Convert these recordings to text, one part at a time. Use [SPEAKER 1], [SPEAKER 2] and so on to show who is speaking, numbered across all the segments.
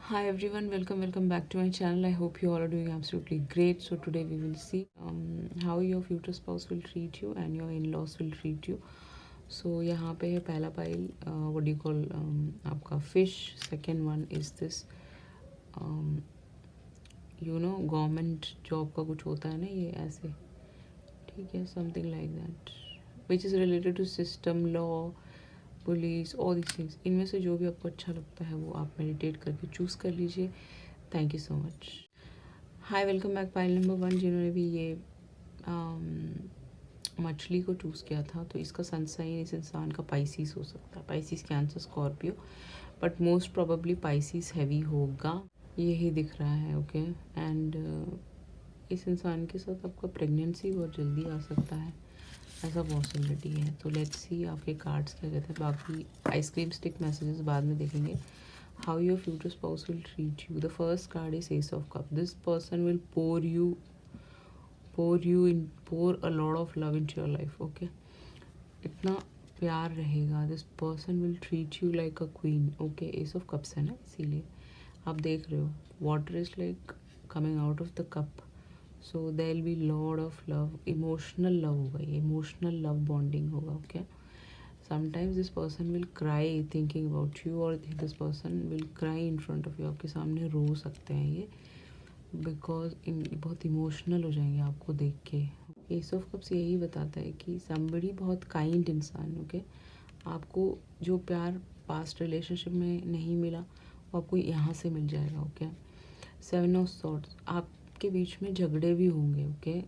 [SPEAKER 1] Hi everyone, welcome back to my channel. I hope you all are doing absolutely great. So today we will see how your future spouse will treat you and your in-laws will treat you. So यहाँ पे है पहला pile, what do you call, आपका fish. Second one is this, government job का कुछ होता है ना ये ऐसे, ठीक है, something like that which is related to system, law, police, all this things. इनमें से जो भी आपको अच्छा लगता है वो आप मेडिटेट करके चूज़ कर लीजिए। Thank you so much. Hi, welcome back. File number 1 जिन्होंने भी ये मछली को चूज़ किया था, तो इसका सनसाइन इस इंसान का पाइसिस हो सकता है, Pisces, cancer, Scorpio, but most probably Pisces heavy होगा, यही दिख रहा है। ओके एंड इस इंसान के साथ आपका प्रेगनेंसी बहुत जल्दी आ सकता है, ऐसा पॉसिबिलिटी है। तो लेट्स सी आपके कार्ड्स क्या कहते हैं। बाकी आइसक्रीम स्टिक मैसेजेस बाद में देखेंगे। How your future spouse will treat you. The first card is ace of cup. This person will pour a lot of love into your life. Okay, इतना प्यार रहेगा। This person will treat you like a queen. Okay, ace of cups है ना, इसीलिए आप देख रहे हो water is like coming out of the cup. So there will be lord of love, emotional love होगा, ये इमोशनल लव बॉन्डिंग होगा। Okay, sometimes this person will cry thinking about you, और this person will cry in front of you, आपके सामने रो सकते हैं ये, because बहुत इमोशनल हो जाएंगे आपको देख के। एस ऑफ कप्स यही बताता है कि समबडी बहुत काइंड इंसान। ओके, आपको जो प्यार पास्ट रिलेशनशिप में नहीं मिला वो आपको यहाँ से मिल जाएगा। ओके, 7 ऑफ सॉर्ड्स, आपके बीच में झगड़े भी होंगे। ओके,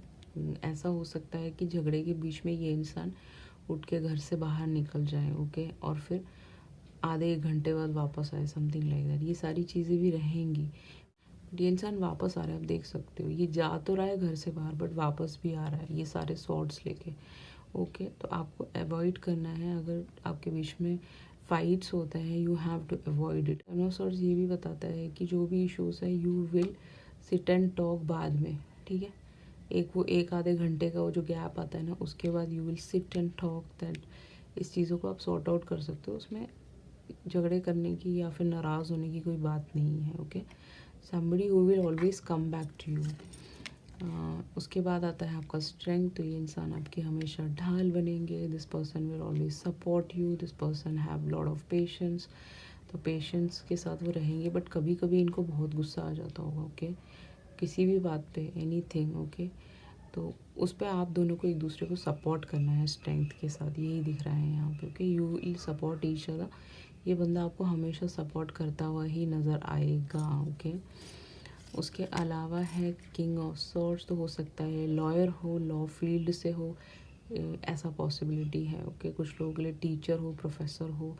[SPEAKER 1] ऐसा हो सकता है कि झगड़े के बीच में ये इंसान उठ के घर से बाहर निकल जाए। ओके, और फिर आधे एक घंटे बाद वापस आए, समथिंग लाइक दैट। ये सारी चीज़ें भी रहेंगी। ये इंसान वापस आ रहा है, आप देख सकते हो। ये जा तो रहा है घर से बाहर, बट वापस भी आ रहा है, ये सारे सॉर्ड्स लेके। ओके, तो आपको अवॉइड करना है। अगर आपके बीच में फाइट्स होते हैं, you have to avoid it. No swords ये भी बताता है कि जो भी इश्यूज है you will sit and talk बाद में, ठीक है। एक आधे घंटे का वो जो गैप आता है ना, उसके बाद you will sit and talk that, इस चीज़ों को आप सॉर्ट आउट कर सकते हो। उसमें झगड़े करने की या फिर नाराज़ होने की कोई बात नहीं है। Okay, somebody who will always come back to you। उसके बाद आता है आपका स्ट्रेंथ। तो ये इंसान आपके हमेशा ढाल बनेंगे। This person will always support you. This person have lot of patience. तो पेशेंस के साथ वो रहेंगे, बट कभी कभी इनको बहुत गुस्सा आ जाता होगा। ओके, किसी भी बात पे, एनी थिंग। ओके, तो उस पर आप दोनों को एक दूसरे को सपोर्ट करना है स्ट्रेंथ के साथ, यही दिख रहा है यहाँ पे। Okay, you will support each other. ये बंदा आपको हमेशा सपोर्ट करता हुआ ही नज़र आएगा। ओके, उसके अलावा है किंग ऑफ सॉर्ड्स। तो हो सकता है लॉयर हो, लॉ फील्ड से हो, ऐसा पॉसिबिलिटी है। ओके, कुछ लोगों के लिए टीचर हो, प्रोफेसर हो,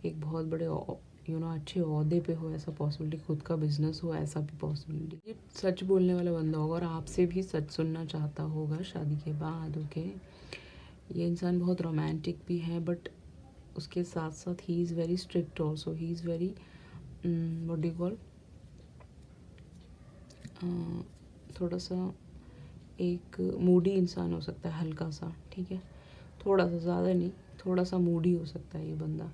[SPEAKER 1] एक बहुत बड़े अच्छे ओहदे पे हो, ऐसा पॉसिबिलिटी। खुद का बिजनेस हो, ऐसा भी पॉसिबिलिटी। ये सच बोलने वाला बंदा होगा और आपसे भी सच सुनना चाहता होगा शादी के बाद। ओके, ये इंसान बहुत रोमांटिक भी है, बट उसके साथ साथ he is very strict also. He is very what do you call, थोड़ा सा एक मूडी इंसान हो सकता है, हल्का सा, ठीक है, थोड़ा सा, ज़्यादा नहीं, थोड़ा सा मूडी हो सकता है ये बंदा।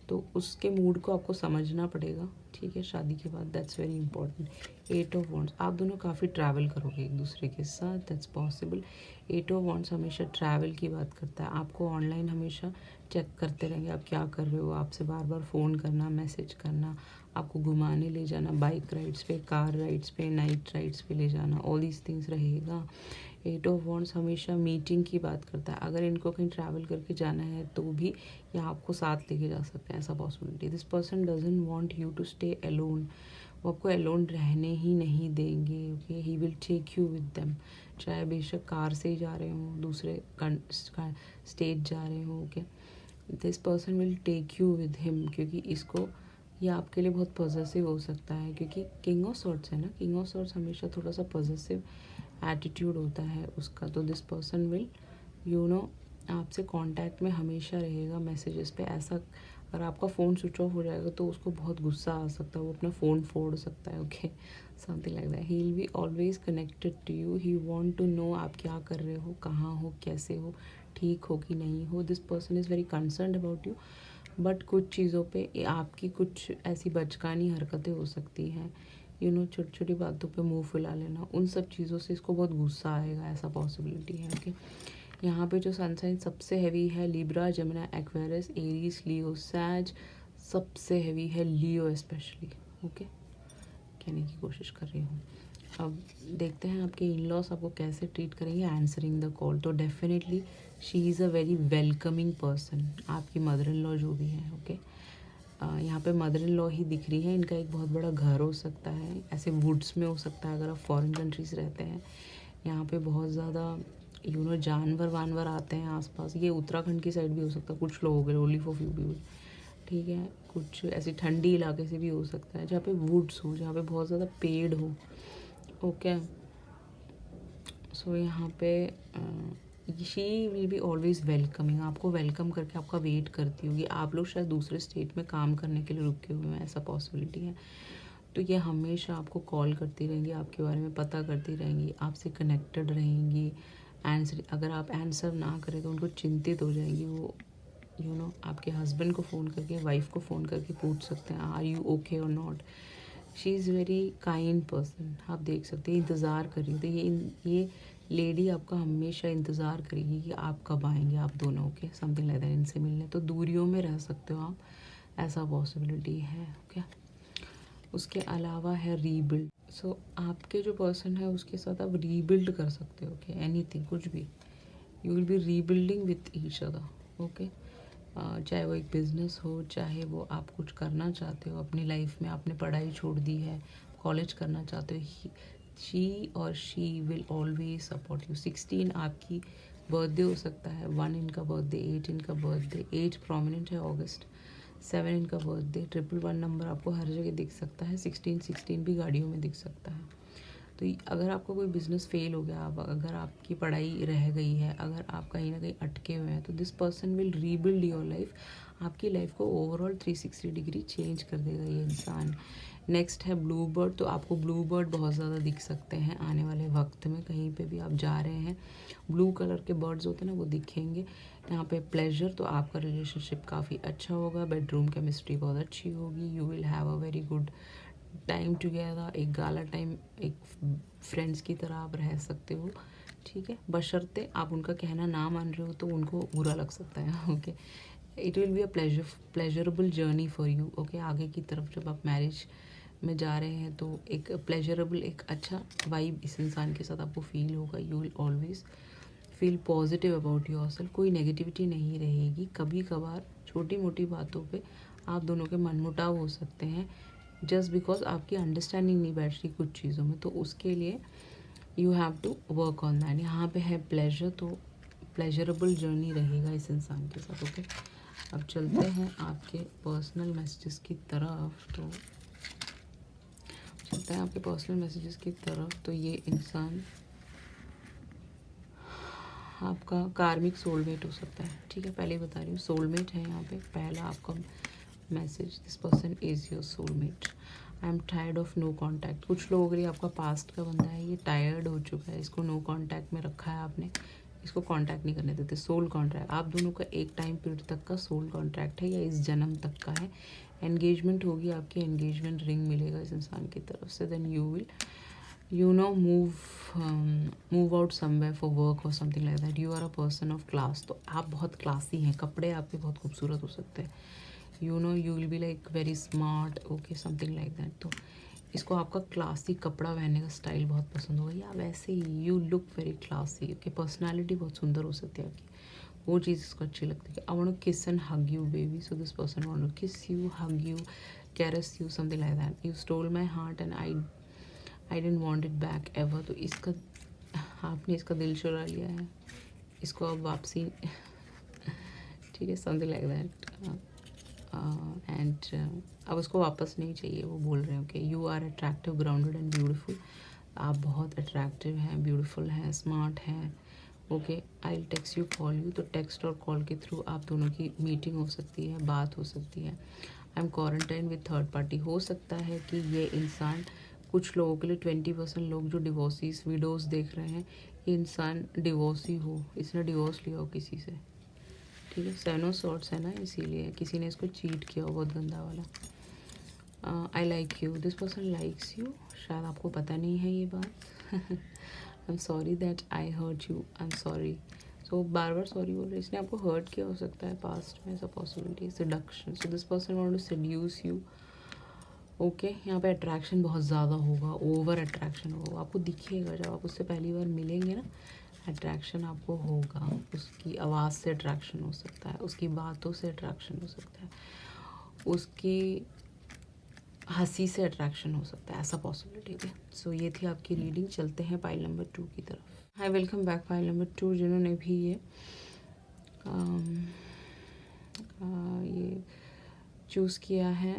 [SPEAKER 1] तो उसके मूड को आपको समझना पड़ेगा, ठीक है, शादी के बाद। That's very important. 8 of wands, आप दोनों काफ़ी ट्रैवल करोगे एक दूसरे के साथ, दैट्स पॉसिबल। 8 ऑफ वॉन्ड्स हमेशा ट्रैवल की बात करता है। आपको ऑनलाइन हमेशा चेक करते रहेंगे आप क्या कर रहे हो, आपसे बार बार फ़ोन करना, मैसेज करना, आपको घुमाने ले जाना, बाइक राइड्स पे, कार राइड्स पे, नाइट राइड्स पे ले जाना, ऑल दीज थिंग्स रहेगा। 8 ऑफ वॉन्ड्स हमेशा मीटिंग की बात करता है। अगर इनको कहीं ट्रैवल करके जाना है तो भी या आपको साथ लेके जा सकते हैं, ऐसा possibility. This person doesn't want you to stay alone. वो आपको अलोन रहने ही नहीं देंगे। Okay, he will take you with them, चाहे बेशक कार से ही जा रहे हों, दूसरे स्टेट जा रहे हों। Okay, this person will take you with him, क्योंकि इसको, ये आपके लिए बहुत पॉजिटिव हो सकता है, क्योंकि किंग ऑफ सॉर्ड्स है ना। किंग ऑफ सॉर्ड्स हमेशा थोड़ा सा पॉजिटिव एटीट्यूड होता है उसका। तो दिस पर्सन विल आपसे कांटेक्ट में हमेशा रहेगा, मैसेजेस पे। ऐसा अगर आपका फ़ोन स्विच ऑफ हो जाएगा तो उसको बहुत गुस्सा आ सकता है, वो अपना फ़ोन फोड़ सकता है। Okay, something like that. He will be always connected to you. He want to know आप क्या कर रहे हो, कहाँ हो, कैसे हो, ठीक हो कि नहीं हो। This person is very concerned about you, but कुछ चीज़ों पे आपकी कुछ ऐसी बचकानी हरकतें हो सकती हैं, छोटी छोटी बातों पे मुंह फुला लेना, उन सब चीज़ों से इसको बहुत गुस्सा आएगा, ऐसा पॉसिबिलिटी है। ओके, यहाँ पे जो सनसाइन सबसे हैवी है लिब्रा, जमुना, एक्वेरियस, एरीज, लियो, सैज, सबसे हैवी है लियो स्पेशली। ओके, कहने की कोशिश कर रही हूँ। अब देखते हैं आपके इन लॉस आपको कैसे ट्रीट करेंगे आंसरिंग द कॉल। तो definitely she is a very welcoming person, आपकी मदर इन लॉ जो भी है। ओके, यहाँ पे मदर इन लॉ ही दिख रही है। इनका एक बहुत बड़ा घर हो सकता है, ऐसे वुड्स में हो सकता है अगर आप फॉरेन कंट्रीज रहते हैं। यहाँ पे बहुत ज़्यादा जानवर वानवर आते हैं आसपास। ये उत्तराखंड की साइड भी हो सकता है, कुछ लोगों के ओनली फॉर फ्यू पीपल, ठीक है। कुछ ऐसी ठंडी इलाके से भी हो सकता है जहाँ पे वुड्स हो, जहाँ पे बहुत ज़्यादा पेड़ हो। ओके, सो यहाँ पे she will be always welcoming, आपको वेलकम करके आपका वेट करती होगी। आप लोग शायद दूसरे स्टेट में काम करने के लिए रुके हुए हैं, ऐसा पॉसिबिलिटी है। तो ये हमेशा आपको कॉल करती रहेंगी, आपके बारे में पता करती रहेंगी, आपसे कनेक्टेड रहेंगी। आंसर, अगर आप आंसर ना करें तो उनको चिंतित हो जाएंगी वो। आपके हस्बैंड को फ़ोन करके, वाइफ को फ़ोन करके पूछ सकते हैं आर यू ओके और not. She is very kind person, आप देख सकते हैं। इंतज़ार कर रही है, तो ये लेडी आपका हमेशा इंतज़ार करेगी कि आप कब आएंगे, आप दोनों। ओके, समथिंग लाइक दैट, इनसे मिलने। तो दूरियों में रह सकते हो आप, ऐसा पॉसिबिलिटी है। ओके, उसके अलावा है रीबिल्ड। सो आपके जो पर्सन है उसके साथ आप रीबिल्ड कर सकते हो। ओके, एनीथिंग, कुछ भी, you will be rebuilding with each other. Okay, चाहे वो एक बिज़नेस हो, चाहे वो आप कुछ करना चाहते हो अपनी लाइफ में, आपने पढ़ाई छोड़ दी है, कॉलेज करना चाहते हो, शी और she will always support you. 16 आपकी बर्थडे हो सकता है, 1 इनका बर्थडे, 8 इनका बर्थडे, 8 प्रोमिनेंट है अगस्त, 7 इनका बर्थडे, 111 नंबर आपको हर जगह दिख सकता है, 16 भी गाड़ियों में दिख सकता है। तो अगर आपका कोई बिज़नेस फेल हो गया, अगर आपकी पढ़ाई रह गई है, अगर आप कहीं ना कहीं अटके हुए हैं, तो this person will rebuild your life. आपकी लाइफ को ओवरऑल 360 डिग्री चेंज कर देगा ये इंसान। नेक्स्ट है ब्लू बर्ड। तो आपको ब्लू बर्ड बहुत ज़्यादा दिख सकते हैं आने वाले वक्त में, कहीं पे भी आप जा रहे हैं ब्लू कलर के बर्ड्स होते हैं ना, वो दिखेंगे। यहाँ पे प्लेजर, तो आपका रिलेशनशिप काफ़ी अच्छा होगा, बेडरूम केमिस्ट्री बहुत अच्छी होगी, you will have a very good time together, एक गाला टाइम, एक फ्रेंड्स की तरह आप रह सकते हो, ठीक है। बशर्ते आप उनका कहना ना मान रहे हो तो उनको बुरा लग सकता है। Okay, it will be a pleasurable journey for you. Okay, आगे की तरफ जब आप मैरिज में जा रहे हैं तो एक प्लेजरेबल, एक अच्छा वाइब इस इंसान के साथ आपको फील होगा। You will always feel positive about yourself, कोई नेगेटिविटी नहीं रहेगी। कभी कभार छोटी मोटी बातों पे आप दोनों के मनमुटाव हो सकते हैं, जस्ट बिकॉज आपकी अंडरस्टैंडिंग नहीं बैठ रही कुछ चीज़ों में, तो उसके लिए you have to work on that. यहाँ पे है प्लेजर, तो प्लेजरेबल जर्नी रहेगा इस इंसान के साथ। ओके, अब चलते हैं आपके पर्सनल मैसेजेस की तरफ। तो चलते हैं आपके पर्सनल मैसेजेस की तरफ। तो ये इंसान आपका कार्मिक सोलमेट हो सकता है, ठीक है। पहले ही बता रही हूँ, सोलमेट है यहाँ पे पहला आपका message, this person is your soulmate. I am tired of no contact. कुछ लोगों के लिए आपका पास्ट का बंदा है, ये टायर्ड हो चुका है, इसको नो कॉन्टैक्ट में रखा है आपने, इसको कॉन्टैक्ट नहीं करने देते। सोल कॉन्ट्रैक्ट, आप दोनों का एक टाइम पीरियड तक का सोल कॉन्ट्रैक्ट है, या इस जन्म तक का है। एंगेजमेंट होगी आपकी, एंगेजमेंट रिंग मिलेगा इस इंसान की तरफ से। Then you will move out somewhere for work or something like that. You are a person of class, तो आप बहुत क्लासी हैं, कपड़े आपके बहुत खूबसूरत हो सकते हैं। you will be like very smart, okay, something like that। तो इसको आपका क्लासी कपड़ा पहनने का स्टाइल बहुत पसंद होगा, या वैसे ही you look very classy. Okay, personality बहुत सुंदर हो सकती है आपकी, वो चीज़ इसको अच्छी लगती है। I want to kiss and hug you baby, so this person want to kiss you, hug you, caress you, something like that. You stole my heart and I don't want it back ever. तो इसका, आपने इसका दिल चुरा लिया है, इसको अब वापसी ठीक है, समथिंग लाइक दैट। एंड अब उसको वापस नहीं चाहिए, वो बोल रहे हैं। Okay, you are attractive, grounded and beautiful. आप बहुत अट्रैक्टिव हैं, ब्यूटीफुल हैं, स्मार्ट हैं। Okay, I text you, call you. तो टेक्स्ट और कॉल के थ्रू आप दोनों की मीटिंग हो सकती है, बात हो सकती है। I am quarantine with third party. हो सकता है कि ये इंसान, कुछ लोगों के लिए 20% लोग जो डिवोर्सीज विडोज़ देख रहे हैं, ये इंसान डिवोर्सी हो, इसने डिवोर्स लिया हो किसी से, ठीक है, 7 सॉर्ड्स है ना, इसीलिए किसी ने इसको चीट किया हो बहुत गंदा वाला। I like you, this person likes you, शायद आपको पता नहीं है ये बात। I am sorry that I hurt you, I am sorry. So बार बार सॉरी बोल रहे, इसने आपको हर्ट किया हो सकता है पास्ट में, ऐसा possibility. Seduction, so this person want to seduce you. Okay, यहाँ पे अट्रैक्शन बहुत ज़्यादा होगा, ओवर अट्रैक्शन होगा, आपको दिखेगा जब आप उससे पहली बार मिलेंगे ना, अट्रैक्शन आपको होगा। उसकी आवाज़ से अट्रैक्शन हो सकता है, उसकी बातों से अट्रैक्शन हो सकता है, उसकी हंसी से अट्रैक्शन हो सकता है, ऐसा पॉसिबिलिटी है। सो ये थी आपकी रीडिंग। चलते हैं पाइल नंबर 2 की तरफ। हाय, वेलकम बैक पाइल नंबर 2। जिन्होंने भी ये चूज़ किया है,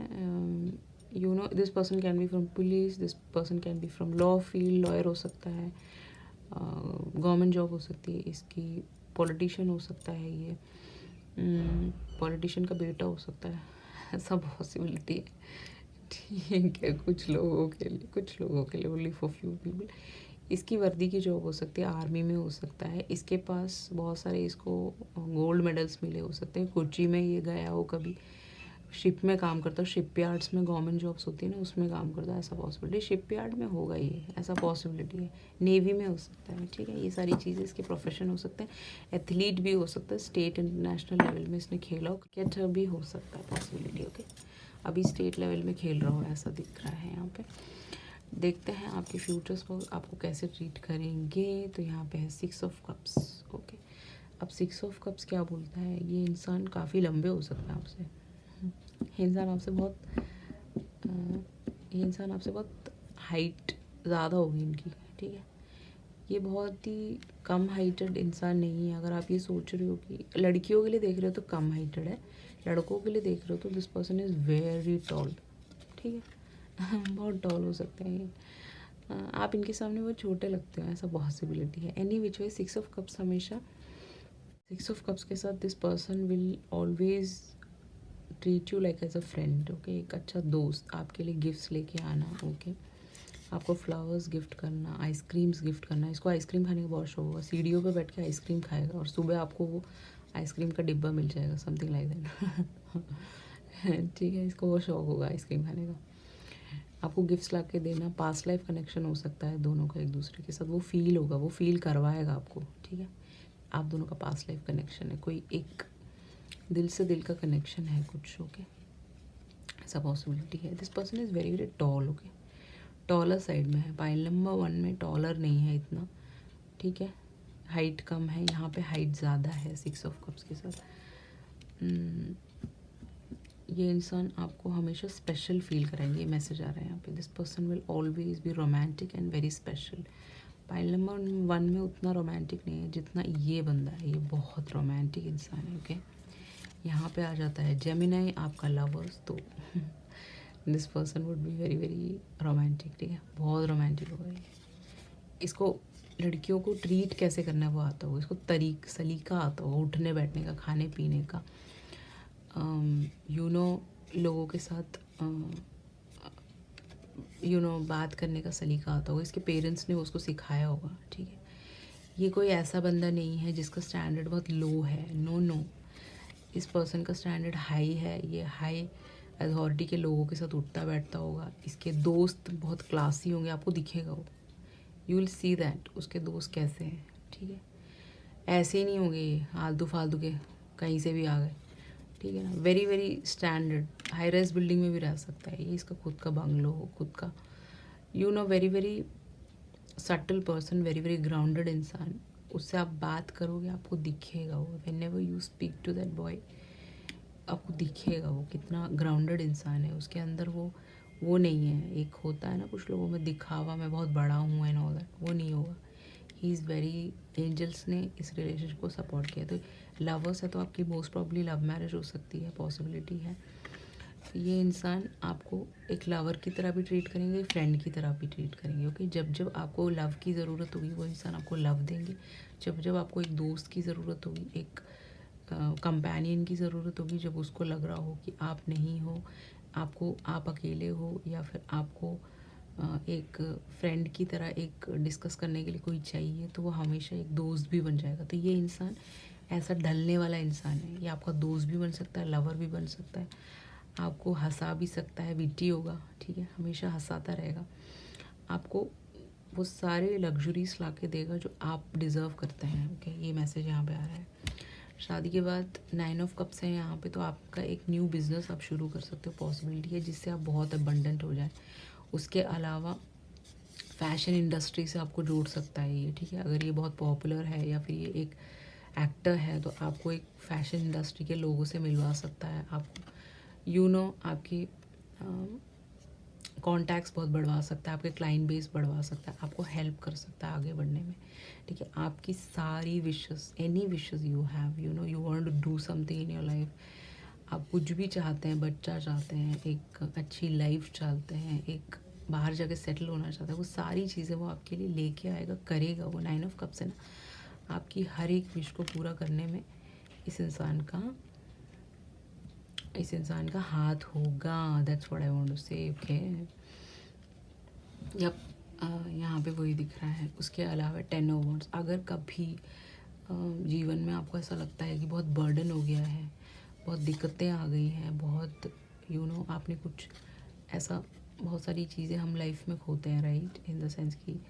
[SPEAKER 1] you know this person can be from police, this person can be from law field, lawyer हो सकता है, गवर्नमेंट जॉब हो सकती है इसकी, पॉलिटिशियन हो सकता है ये, पॉलिटिशियन का बेटा हो सकता है, ऐसा पॉसिबिलिटी है। ठीक है, कुछ लोगों के लिए ओनली फॉर फ्यू पीपल। इसकी वर्दी की जॉब हो सकती है, आर्मी में हो सकता है, इसके पास बहुत सारे इसको गोल्ड मेडल्स मिले हो सकते हैं, कोची में ये गया हो कभी, शिप में काम करता है, शिप यार्ड्स में गवर्नमेंट जॉब्स होती है ना, उसमें काम करता है, ऐसा पॉसिबिलिटी। शिप यार्ड में होगा ये, ऐसा पॉसिबिलिटी है, नेवी में हो सकता है। ठीक है, ये सारी चीज़ें इसके प्रोफेशन हो सकते हैं। एथलीट भी हो सकता है, स्टेट इंटरनेशनल लेवल में इसने खेला हो, क्रिकेटर भी हो सकता है, पॉसिबिलिटी। ओके, अभी स्टेट लेवल में खेल रहा हो ऐसा दिख रहा है यहाँ पे। देखते हैं आपके फ्यूचर्स को आपको कैसे ट्रीट करेंगे। तो यहाँ पे है 6 ऑफ कप्स। ओके, अब 6 ऑफ कप्स क्या बोलता है, ये इंसान काफ़ी लंबे हो सकता है आपसे, ये इंसान आपसे बहुत हाइट ज़्यादा होगी इनकी। ठीक है, ये बहुत ही कम हाइटेड इंसान नहीं है। अगर आप ये सोच रहे हो कि लड़कियों के लिए देख रहे हो तो कम हाइटेड है, लड़कों के लिए देख रहे हो तो this person is very tall. ठीक है, बहुत टॉल हो सकते हैं ये। आप इनके सामने बहुत छोटे लगते हो, ऐसा पॉसिबिलिटी है। Any which way 6 of cups हमेशा 6 ऑफ कप्स के साथ this person will always treat you like as a friend. Okay, एक अच्छा दोस्त, आपके लिए गिफ्ट्स लेके आना। ओके, आपको फ्लावर्स गिफ्ट करना, आइसक्रीम्स गिफ्ट करना। इसको आइसक्रीम खाने का बहुत शौक होगा, सीढ़ियों पे बैठ के आइसक्रीम खाएगा और सुबह आपको वो आइसक्रीम का डिब्बा मिल जाएगा, समथिंग लाइक दैट। ठीक है, इसको वो शौक होगा आइसक्रीम खाने का। आपको गिफ्ट्स ला के देना, पास्ट लाइफ कनेक्शन हो सकता है दोनों का एक दूसरे के साथ, वो फील होगा, वो फील करवाएगा आपको। ठीक है, आप दोनों का पास्ट लाइफ कनेक्शन है, कोई एक दिल से दिल का कनेक्शन है कुछ। ओके, ऐसा पॉसिबिलिटी है। This person is very very tall. Okay, taller side में है, पाइल नंबर 1 में टॉलर नहीं है इतना। ठीक है, हाइट कम है, यहाँ पे हाइट ज़्यादा है 6 ऑफ कप्स के साथ। ये इंसान आपको हमेशा स्पेशल फील कराएंगे, ये मैसेज आ रहा है यहाँ पे। This person will always be romantic and very special. Pile number 1 में उतना रोमांटिक नहीं है जितना ये बंदा है, ये बहुत रोमांटिक इंसान है। ओके, यहाँ पे आ जाता है जेमिनाई, आपका लवर्स, तो this person would be very very romantic. ठीक है, बहुत रोमांटिक होगा ये। इसको लड़कियों को ट्रीट कैसे करना है वो आता होगा, इसको सलीका आता होगा, उठने बैठने का, खाने पीने का, यू नो लोगों के साथ बात करने का सलीका आता होगा, इसके पेरेंट्स ने उसको सिखाया होगा। ठीक है, ये कोई ऐसा बंदा नहीं है जिसका स्टैंडर्ड बहुत लो है, नो, इस पर्सन का स्टैंडर्ड हाई है। ये हाई अथॉरिटी के लोगों के साथ उठता बैठता होगा, इसके दोस्त बहुत क्लासी होंगे, आपको दिखेगा वो, यू विल सी दैट उसके दोस्त कैसे हैं। ठीक है, ऐसे ही नहीं होंगे आलतू फालतू के कहीं से भी आ गए। ठीक है ना, very very standard, high rise building में भी रह सकता है ये, इसका खुद का बंगलो हो, खुद का, very very subtle person, very very grounded इंसान। उससे आप बात करोगे आपको दिखेगा वो, whenever you speak to that boy, आपको दिखेगा वो कितना ग्राउंडेड इंसान है। उसके अंदर वो नहीं है, एक होता है ना कुछ लोगों में दिखावा, मैं बहुत बड़ा हूँ एंड ऑल दैट, वो नहीं होगा। ही इज़ वेरी, एंजल्स ने इस रिलेशनशिप को सपोर्ट किया। तो लवर्स है तो आपकी मोस्ट प्रॉब्ली लव मैरिज हो सकती है, पॉसिबिलिटी है। ये इंसान आपको एक लवर की तरह भी ट्रीट करेंगे, फ्रेंड की तरह भी ट्रीट करेंगे। ओके, जब जब आपको लव की ज़रूरत होगी वो इंसान आपको लव देंगे, जब जब आपको एक दोस्त की ज़रूरत होगी, एक कंपेनियन की ज़रूरत होगी, जब उसको लग रहा हो कि आप नहीं हो, आप अकेले हो, या फिर आपको एक फ्रेंड की तरह एक डिस्कस करने के लिए कोई चाहिए, तो वो हमेशा एक दोस्त भी बन जाएगा। तो ये इंसान ऐसा ढलने वाला इंसान है। ये आपका दोस्त भी बन सकता है, लवर भी बन सकता है, आपको हंसा भी सकता है, विट्टी होगा, ठीक है, हमेशा हंसाता रहेगा, आपको वो सारे लग्जरीज ला के देगा जो आप डिज़र्व करते हैं। ओके, ये मैसेज यहाँ पे आ रहा है। शादी के बाद 9 ऑफ कप्स हैं यहाँ पे, तो आपका एक न्यू बिजनेस आप शुरू कर सकते हो, पॉसिबिलिटी है जिससे आप बहुत अबंडेंट हो जाए। उसके अलावा फैशन इंडस्ट्री से आपको जोड़ सकता है ये, ठीक है, अगर ये बहुत पॉपुलर है या फिर ये एक एक्टर है तो आपको एक फैशन इंडस्ट्री के लोगों से मिलवा सकता है, आप आपकी कॉन्टैक्ट्स बहुत बढ़वा सकता है, आपके क्लाइंट बेस बढ़वा सकता है, आपको हेल्प कर सकता है आगे बढ़ने में, ठीक है। आपकी सारी wishes, any wishes you have, you want to do something in your life, आप कुछ भी चाहते हैं, बच्चा चाहते हैं, एक अच्छी लाइफ चाहते हैं, एक बाहर जाके सेटल होना चाहता है, वो सारी चीज़ें वो आपके लिए लेके आएगा, करेगा। वो 9 ऑफ कप्स है ना, आपकी हर एक विश को पूरा करने में इस इंसान का हाथ होगा। That's what I want to say. Okay, yup, यहाँ पे वही दिख रहा है। उसके अलावा 10 ऑफ वांड्स, अगर कभी जीवन में आपको ऐसा लगता है कि बहुत बर्डन हो गया है, बहुत दिक्कतें आ गई हैं, बहुत आपने कुछ ऐसा, बहुत सारी चीज़ें हम लाइफ में खोते हैं, राइट, इन द सेंस कि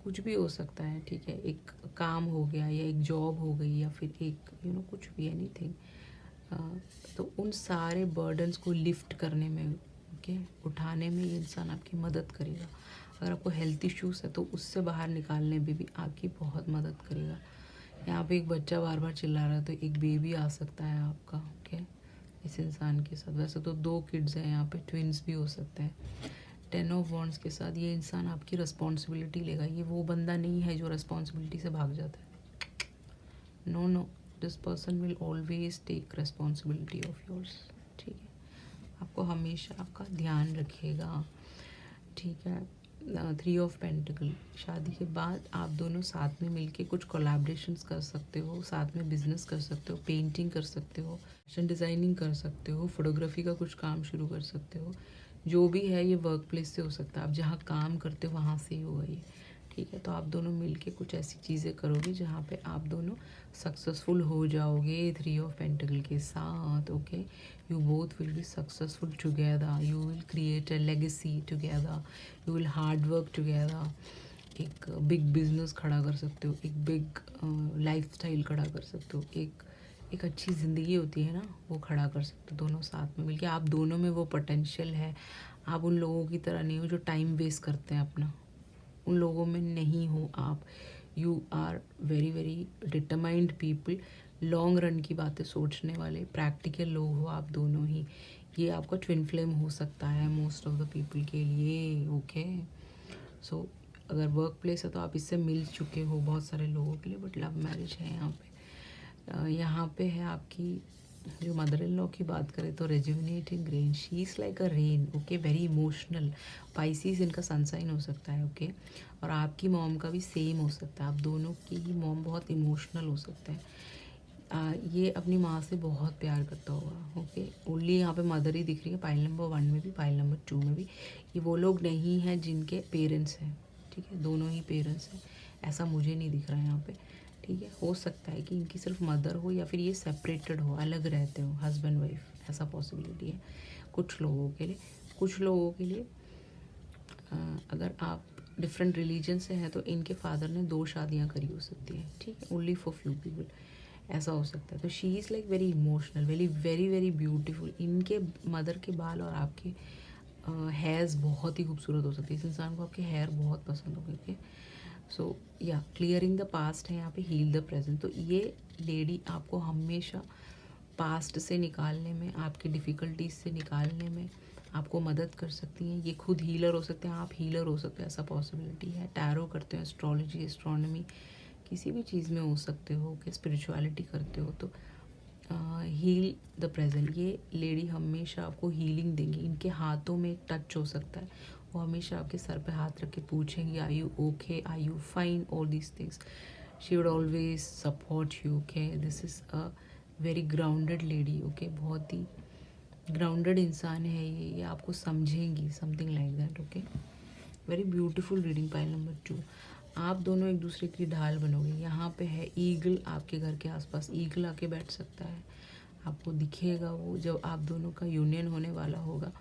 [SPEAKER 1] कुछ भी हो सकता है, ठीक है, एक काम हो गया या एक जॉब हो गई या फिर एक कुछ भी, एनीथिंग, तो उन सारे बर्डन्स को लिफ्ट करने में, ओके, उठाने में ये इंसान आपकी मदद करेगा। अगर आपको हेल्थ इश्यूज़ है तो उससे बाहर निकालने में भी आपकी बहुत मदद करेगा। यहाँ पे एक बच्चा बार बार चिल्ला रहा है तो एक बेबी आ सकता है आपका, ओके, इस इंसान के साथ। वैसे तो 2 किड्स हैं यहाँ पे, ट्विंस भी हो सकते हैं। 10 ऑफ वॉन्ड्स के साथ ये इंसान आपकी रिस्पॉन्सिबिलिटी लेगा। ये वो बंदा नहीं है जो रिस्पॉन्सिबिलिटी से भाग जाता है। No, this person will always take responsibility of yours, ठीक है, आपको हमेशा आपका ध्यान रखेगा, ठीक है। 3 ऑफ पेंटिकल, शादी के बाद आप दोनों साथ में मिलके कुछ कोलैबोरेशंस कर सकते हो, साथ में बिजनेस कर सकते हो, पेंटिंग कर सकते हो, फैशन डिज़ाइनिंग कर सकते हो, फोटोग्राफी का कुछ काम शुरू कर सकते हो। जो भी है ये वर्क प्लेस से हो सकता है, आप जहाँ काम करते हो वहाँ से ही होगा ये, ठीक है। तो आप दोनों मिलके कुछ ऐसी चीज़ें करोगे जहाँ पे आप दोनों सक्सेसफुल हो जाओगे 3 ऑफ पेंटिकल के साथ, okay. You both will be successful together, you will create a legacy together, you will hard work together, एक बिग बिजनेस खड़ा कर सकते हो, एक बिग लाइफस्टाइल खड़ा कर सकते हो, एक अच्छी ज़िंदगी होती है ना, वो खड़ा कर सकते हो दोनों साथ में मिलके। आप दोनों में वो पोटेंशियल है। आप उन लोगों की तरह नहीं हो जो टाइम वेस्ट करते हैं अपना, उन लोगों में नहीं हो आप। You are very very determined people, long run की बातें सोचने वाले प्रैक्टिकल लोग हो आप दोनों ही। ये आपका ट्विन फ्लेम हो सकता है मोस्ट ऑफ द पीपल के लिए, ओके। सो अगर वर्क प्लेस है तो आप इससे मिल चुके हो बहुत सारे लोगों के लिए, बट लव मैरिज है यहाँ पे। यहाँ पे है आपकी जो मदर इन लॉ की बात करें तो rejuvenating rain, she is like a rain, okay, very emotional. Pisces इनका सनसाइन हो सकता है, ओके। और आपकी मॉम का भी सेम हो सकता है, आप दोनों की ही मॉम बहुत इमोशनल हो सकते हैं। ये अपनी माँ से बहुत प्यार करता होगा, ओके। ओनली यहाँ पे मदर ही दिख रही है, पाइल नंबर 1 में भी, पाइल नंबर 2 में भी। ये वो लोग नहीं हैं जिनके पेरेंट्स हैं, ठीक है, दोनों ही पेरेंट्स हैं, ऐसा मुझे नहीं दिख रहा है यहाँ पे, ठीक है। हो सकता है कि इनकी सिर्फ मदर हो या फिर ये सेपरेटेड हो, अलग रहते हो, हस्बैंड वाइफ, ऐसा पॉसिबिलिटी है कुछ लोगों के लिए। कुछ लोगों के लिए अगर आप डिफरेंट रिलीजन से हैं तो इनके फादर ने 2 शादियां करी हो सकती हैं, ठीक है, ओनली फॉर फ्यू पीपल, ऐसा हो सकता है। तो she is like very emotional, very very very beautiful. इनके मदर के बाल और आपके हेयर्स बहुत ही खूबसूरत हो सकती है। इस इंसान को आपके हेयर बहुत पसंद होंगे, ओके। सो या क्लियरिंग द पास्ट है यहाँ पे, हील द प्रेजेंट। तो ये लेडी आपको हमेशा पास्ट से निकालने में, आपकी डिफ़िकल्टीज से निकालने में आपको मदद कर सकती हैं। ये खुद हीलर हो सकते हैं, आप हीलर हो सकते हैं, ऐसा पॉसिबिलिटी है। टैरो करते हो, एस्ट्रोलॉजी, एस्ट्रोनॉमी, किसी भी चीज़ में हो सकते हो कि स्पिरिचुअलिटी करते हो तो हील द प्रेजेंट। ये लेडी हमेशा आपको हीलिंग देंगी। इनके हाथों में एक टच हो सकता है, वो हमेशा आपके सर पे हाथ रख के पूछेंगी, are you okay, are you fine, all these things. She would always support you, okay. This is a very grounded lady, okay, बहुत ही ग्राउंडेड इंसान है ये आपको समझेंगी, something like that, okay. Very beautiful reading, pile number 2। आप दोनों एक दूसरे की ढाल बनोगे। यहाँ पे है ईगल, आपके घर के आसपास ईगल आके बैठ सकता है, आपको दिखेगा वो जब आप दोनों का यूनियन होने वाला होगा।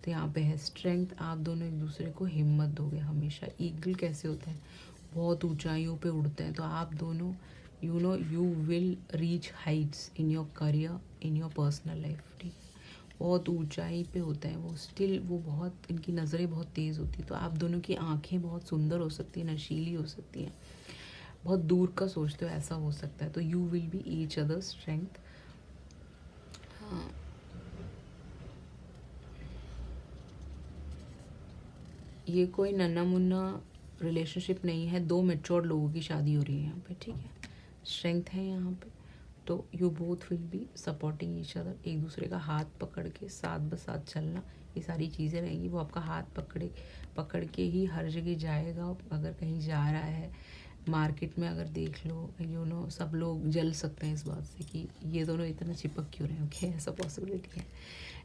[SPEAKER 1] तो यहाँ पे है स्ट्रेंथ, आप दोनों एक दूसरे को हिम्मत दोगे हमेशा। ईगल कैसे होते हैं, बहुत ऊंचाइयों पे उड़ते हैं। तो आप दोनों you will reach heights in your career, in your personal life, ठीक है। बहुत ऊंचाई पे होते हैं वो, स्टिल वो बहुत, इनकी नज़रें बहुत तेज़ होती है। तो आप दोनों की आंखें बहुत सुंदर हो सकती हैं, नशीली हो सकती हैं, बहुत दूर का सोचते हो, ऐसा हो सकता है। तो you will be each other strength. हाँ, ये कोई नन्ना मुन्ना रिलेशनशिप नहीं है, दो मेच्योर लोगों की शादी हो रही है यहाँ पे, ठीक है। स्ट्रेंथ है यहाँ पे। तो you both will be supporting each other, एक दूसरे का हाथ पकड़ के साथ बसाथ चलना, ये सारी चीज़ें रहेंगी। वो आपका हाथ पकड़ के ही हर जगह जाएगा। अगर कहीं जा रहा है मार्केट में, अगर देख लो सब लोग जल सकते हैं इस बात से कि ये दोनों इतना चिपक क्यों रहे हैं, ओके, ऐसा पॉसिबिलिटी है।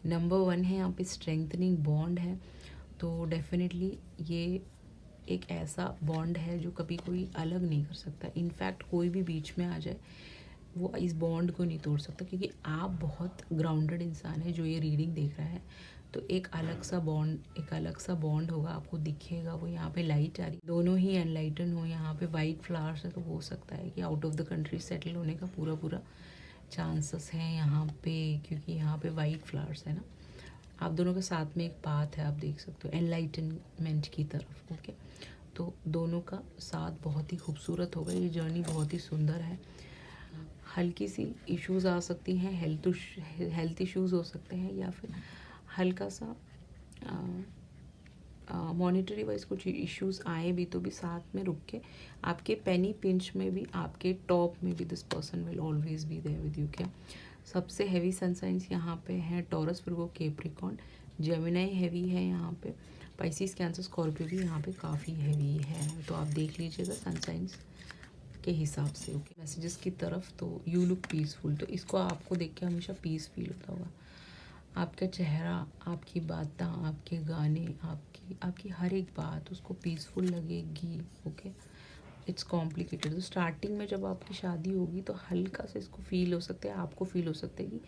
[SPEAKER 1] नंबर 1 है यहाँ पे स्ट्रेंथनिंग बॉन्ड है। तो डेफिनेटली ये एक ऐसा बॉन्ड है जो कभी कोई अलग नहीं कर सकता। इनफैक्ट कोई भी बीच में आ जाए वो इस बॉन्ड को नहीं तोड़ सकता, क्योंकि आप बहुत ग्राउंडेड इंसान है जो ये रीडिंग देख रहा है। तो एक अलग सा बॉन्ड होगा, आपको दिखेगा वो। यहाँ पे लाइट आ रही, दोनों ही एनलाइटन हो। यहाँ पे वाइट फ्लावर्स है, तो हो सकता है कि out of the country settle होने का पूरा चांसेस हैं यहाँ पे, क्योंकि यहाँ पे वाइट फ्लावर्स है ना। आप दोनों के साथ में एक पाथ है, आप देख सकते हो एनलाइटनमेंट की तरफ, ओके। तो दोनों का साथ बहुत ही खूबसूरत होगा, ये जर्नी बहुत ही सुंदर है। हल्की सी इश्यूज़ आ सकती हैं, हेल्थ इश्यूज़ हो सकते हैं, या फिर हल्का सा मॉनिटरी वाइज कुछ इश्यूज़ आए भी, तो भी साथ में रुक के आपके पेनी पिंच में भी, आपके टॉप में भी this person will always be there with you. क्या सबसे हैवी सन साइंस यहाँ पे हैं Taurus, Virgo, Capricorn, Gemini heavy है यहाँ पे, पाइसिस, कैंसर, स्कॉर्पियो भी यहाँ पे काफ़ी हैवी है। तो आप देख लीजिएगा सन साइंस के हिसाब से, ओके। मैसेजेस की तरफ, तो यू लुक पीसफुल, तो इसको आपको देख के हमेशा पीस फील होता होगा। आपका चेहरा, आपकी बातें, आपके गाने, आपकी हर एक बात उसको पीसफुल लगेगी, ओके। It's complicated. तो स्टार्टिंग में जब आपकी शादी होगी तो हल्का सा इसको फील हो सकता है, आपको फील हो सकता है कि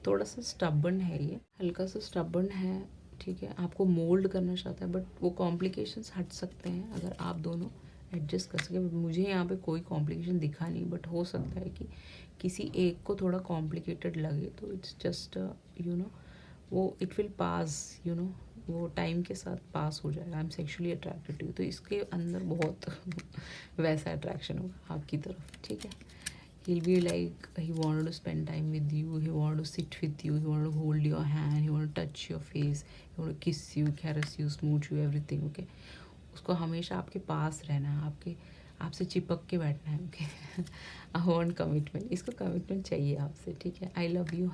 [SPEAKER 1] थोड़ा सा स्टबर्न है, ये हल्का सा स्टबर्न है, ठीक है। आपको मोल्ड करना चाहता है, बट वो कॉम्प्लिकेशंस हट सकते हैं अगर आप दोनों एडजस्ट कर सके। मुझे यहाँ पे कोई कॉम्प्लिकेशन दिखा नहीं, बट हो सकता है कि किसी एक को थोड़ा कॉम्प्लिकेटेड लगे। तो इट्स जस्ट वो इट विल पास, वो टाइम के साथ पास हो जाएगा। I am sexually attracted to you, तो इसके अंदर बहुत वैसा अट्रैक्शन होगा आपकी तरफ, ठीक है। He'll be like he wanted to spend time with you, he wanted to sit with you, he wanted to hold your hand, he wanted to touch your face, he wanted to kiss you, caress you, smooch you, everything, okay। उसको हमेशा आपके पास रहना है, आपसे चिपक के बैठना है, ओके। आई वांट कमिटमेंट, इसको कमिटमेंट चाहिए आपसे, ठीक है। आई लव यू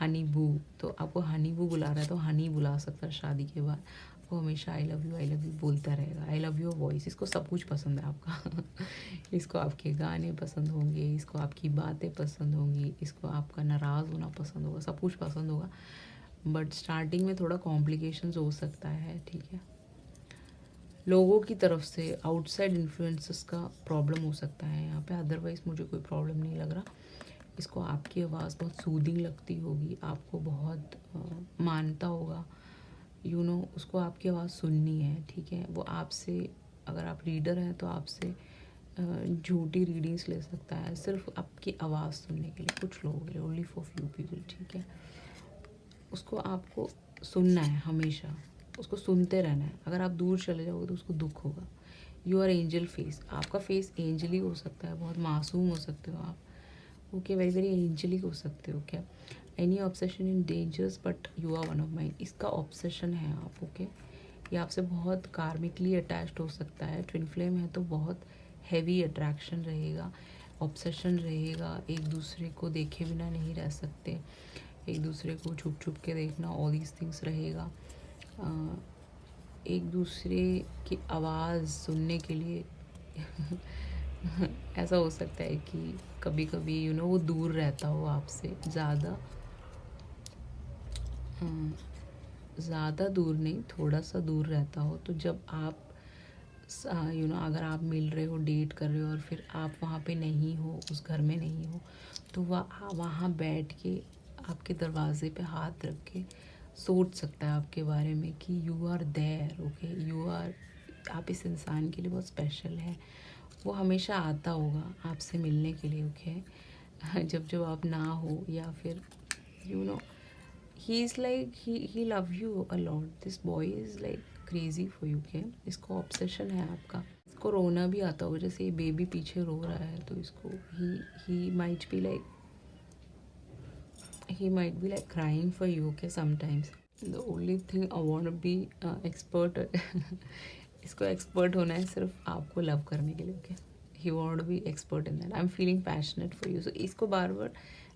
[SPEAKER 1] हनी बू, तो आपको हनी बू बुला रहा है तो हनी बुला सकता है शादी के बाद। वो हमेशा आई लव यू बोलता रहेगा। आई लव योर वॉइस, इसको सब कुछ पसंद है आपका। इसको आपके गाने पसंद होंगे, इसको आपकी बातें पसंद होंगी, इसको आपका नाराज़ होना पसंद होगा, सब कुछ पसंद होगा। बट स्टार्टिंग में थोड़ा कॉम्प्लिकेशंस हो सकता है, ठीक है। लोगों की तरफ से आउटसाइड इन्फ्लुएंसेस का प्रॉब्लम हो सकता है यहाँ पे, अदरवाइज़ मुझे कोई प्रॉब्लम नहीं लग रहा। इसको आपकी आवाज़ बहुत सूदिंग लगती होगी, आपको बहुत मानता होगा, उसको आपकी आवाज़ सुननी है, ठीक है। वो आपसे, अगर आप रीडर हैं तो आपसे झूठी रीडिंग्स ले सकता है सिर्फ आपकी आवाज़ सुनने के लिए, कुछ लोगों के लिए, ओनली फॉर फ्यू पीपल, ठीक है। उसको आपको सुनना है हमेशा, उसको सुनते रहना है। अगर आप दूर चले जाओगे तो उसको दुख होगा। यू आर एंजल फेस, आपका फेस एंजली हो सकता है, बहुत मासूम हो सकते हो आप, ओके। वेरी वेरी एंजलिक हो सकते हो, क्या। Any obsession in dangers but you are one of mine, इसका ऑब्सेशन है आप, ओके। ये आपसे बहुत कार्मिकली अटैच्ड हो सकता है। ट्विन फ्लेम है तो बहुत हैवी अट्रैक्शन रहेगा, ऑब्सेशन रहेगा, एक दूसरे को देखे बिना नहीं रह सकते, एक दूसरे को छुप छुप के देखना, ऑल दीज थिंग्स रहेगा। एक दूसरे की आवाज़ सुनने के लिए ऐसा हो सकता है कि कभी कभी वो दूर रहता हो आपसे, ज़्यादा दूर नहीं, थोड़ा सा दूर रहता हो। तो जब आप यू नो अगर आप मिल रहे हो, डेट कर रहे हो और फिर आप वहाँ पे नहीं हो, उस घर में नहीं हो, तो वहाँ बैठ के आपके दरवाजे पे हाथ रख के सोच सकता है आपके बारे में कि you are there, okay, you are, आप इस इंसान के लिए बहुत स्पेशल है। वो हमेशा आता होगा आपसे मिलने के लिए, ओके। जब जब आप ना हो, या फिर you know he is like he love you a lot, this boy is like crazy for you, के इसको ऑब्सेशन है आपका। इसको रोना भी आता होगा, जैसे ये बेबी पीछे रो रहा है तो इसको he might be like crying for you, okay, sometimes. The only thing I want to be expert इसको एक्सपर्ट होना है सिर्फ आपको लव करने के लिए, okay. He want to be expert in that, I am feeling passionate for you. So इसको बार बार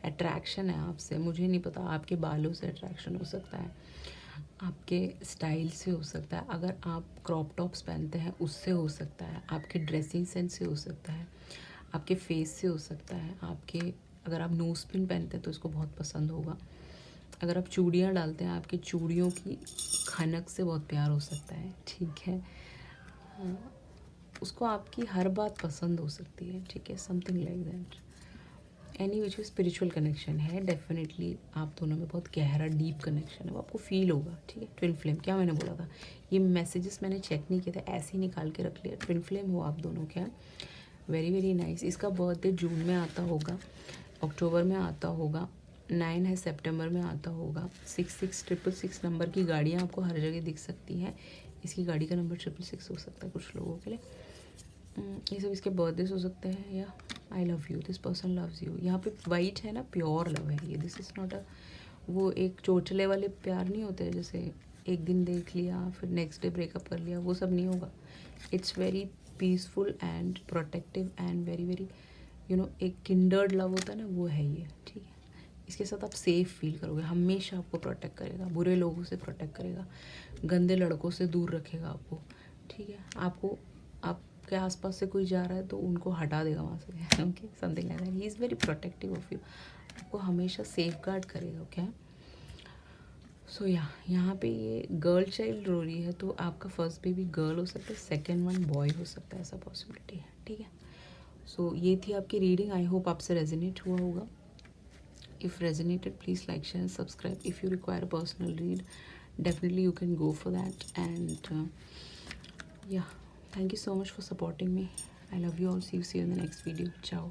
[SPEAKER 1] अट्रैक्शन है आपसे, मुझे नहीं पता, आपके बालों से अट्रैक्शन हो सकता है, आपके स्टाइल से हो सकता है, अगर आप क्रॉप टॉप्स पहनते हैं उससे हो सकता है, आपके ड्रेसिंग सेंस से हो सकता है, आपके फेस से हो सकता है, आपके, अगर आप नोज पिन पहनते हैं तो इसको बहुत पसंद होगा, अगर आप चूड़ियाँ डालते हैं आपकी चूड़ियों की खनक से बहुत प्यार हो सकता है, ठीक है। उसको आपकी हर बात पसंद हो सकती है, ठीक है, something like that. Any which spiritual connection है डेफिनेटली, आप दोनों में बहुत गहरा डीप कनेक्शन है, वो आपको फील होगा, ठीक है। ट्विन फ्लेम, क्या मैंने बोला था, ये मैसेजेस मैंने चेक नहीं किए थे, ऐसे ही निकाल के रख लिया। ट्विन फ्लेम हो आप दोनों, क्या, वेरी वेरी नाइस। इसका बर्थडे जून में आता होगा, अक्टूबर में आता होगा, 9 है सितंबर में आता होगा। 6666 नंबर की गाड़ियाँ आपको हर जगह दिख सकती हैं, इसकी गाड़ी का नंबर 666 हो सकता है कुछ लोगों के लिए। ये सब इसके बर्थडेज हो सकते हैं, या I love you, this person loves you. यहाँ पे वाइट है ना, प्योर लव है ये, दिस इज़ नॉट अ, वो एक चोचले वाले प्यार नहीं होते जैसे एक दिन देख लिया फिर नेक्स्ट डे ब्रेकअप कर लिया, वो सब नहीं होगा। It's very peaceful and protective and very very एक किंडर्ड लव होता है ना, वो है ये, ठीक है। इसके साथ आप सेफ फील करोगे, हमेशा आपको प्रोटेक्ट करेगा, बुरे लोगों से प्रोटेक्ट करेगा, गंदे लड़कों से दूर रखेगा आपको, ठीक है। आपको, आपके आसपास से कोई जा रहा है तो उनको हटा देगा वहाँ से, okay, something like that. He is very protective of you, आपको हमेशा सेफ गार्ड करेगा, ओके। सो यहाँ पे ये गर्ल चाइल्ड रो रही है, तो आपका फर्स्ट बेबी गर्ल हो सकता है, सेकेंड वन बॉय हो सकता है, ऐसा पॉसिबिलिटी है, ठीक है। सो ये थी आपकी रीडिंग, आई होप आपसे रेजोनेट हुआ होगा। If resonated, please like, share and subscribe. If you require a personal read, definitely you can go for that. And yeah, thank you so much for supporting me. I love you all. See you in the next video. Ciao.